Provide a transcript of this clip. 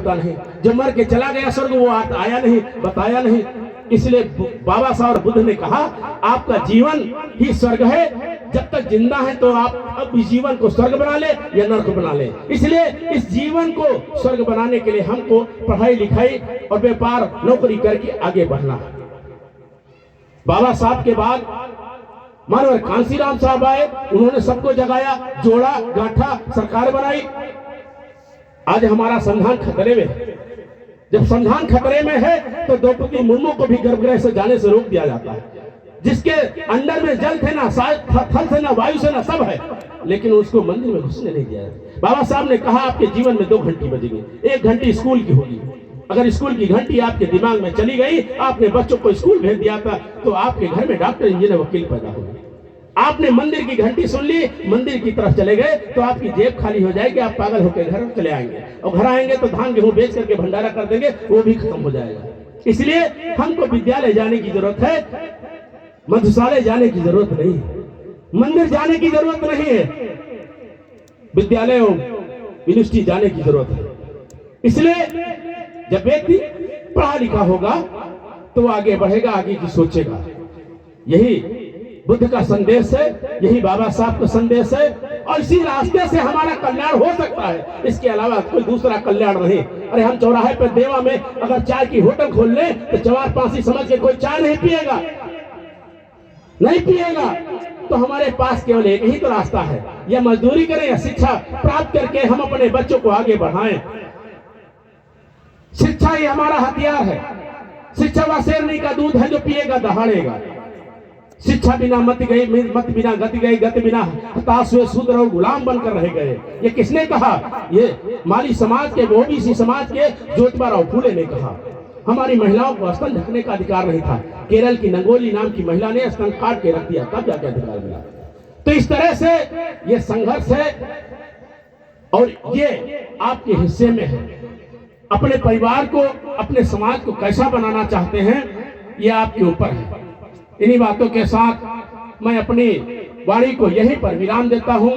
चाहता नहीं, जो मर के चला गया स्वर्ग वो आया नहीं, बताया नहीं। इसलिए बाबा साहब और बुद्ध ने कहा आपका जीवन ही स्वर्ग है, जब तक जिंदा है तो आप अब इस जीवन को स्वर्ग बना ले या नरक बना ले। इसलिए इस जीवन को स्वर्ग बनाने के लिए हमको पढ़ाई लिखाई और व्यापार नौकरी करके आगे बढ़ना है। बाबा साहब के बाद मानवर कांसीराम साहब आए, उन्होंने सबको जगाया, जोड़ा, गांठा, सरकार बनाई। आज हमारा संविधान खतरे में है। जब संविधान खतरे में है तो द्रौपदी मुर्मू को भी गर्भगृह से जाने से रोक दिया जाता है, जिसके अंडर में जल थे ना, थल थे ना, वायु से ना, सब है, लेकिन उसको मंदिर में घुसने नहीं दिया। बाबा साहब ने कहा आपके जीवन में 2 घंटी बजेंगे, 1 घंटी स्कूल की होगी। अगर स्कूल की घंटी आपके दिमाग में चली गई, आपने बच्चों को स्कूल भेज दिया था, तो आपके घर में डॉक्टर, इंजीनियर, वकील पैदा होंगे। आपने मंदिर की घंटी सुन ली, मंदिर की तरफ चले गए, तो आपकी जेब खाली हो जाएगी, आप पागल होकर घर चले आएंगे, और घर आएंगे तो धान गेहूं बेच करके भंडारा कर देंगे, वो भी खत्म हो जाएगा। इसलिए हमको विद्यालय जाने की जरूरत है, मधुशाला जाने की जरूरत नहीं है, मंदिर जाने की जरूरत नहीं है, विद्यालय और यूनिवर्सिटी जाने की जरूरत है। इसलिए जब व्यक्ति पढ़ा लिखा होगा तो आगे बढ़ेगा, आगे की सोचेगा। यही बुद्ध का संदेश है, यही बाबा साहब का संदेश है, और इसी रास्ते से हमारा कल्याण हो सकता है, इसके अलावा कोई दूसरा कल्याण नहीं। अरे हम चौराहे पर देवा में अगर चाय की होटल खोल ले तो चवार पांसी समझ के कोई चाय नहीं पिएगा, नहीं पिएगा। तो हमारे पास केवल एक ही तो रास्ता है, या मजदूरी करें या शिक्षा प्राप्त करके हम अपने बच्चों को आगे बढ़ाएं। शिक्षा ही हमारा हथियार है। शिक्षा व शेरनी का दूध है जो पिएगा दहाड़ेगा। शिक्षा बिना मत गई, मत बिना गति गई, गति बिना हताश हुए शूद्र और गुलाम बनकर रह गए। ये किसने कहा? ये माली समाज के, ओबीसी समाज के ज्योतिबा राव फूले ने कहा। हमारी महिलाओं को स्तन ढकने का अधिकार नहीं था, केरल की नंगोली नाम की महिला ने स्तन काट के रख दिया, तब जाके अधिकार मिला। तो इस तरह से ये संघर्ष है, और ये आपके हिस्से में है। अपने परिवार को, अपने समाज को कैसा बनाना चाहते हैं, ये आपके ऊपर है। इन्हीं बातों के साथ मैं अपनी वाणी को यहीं पर विराम देता हूं।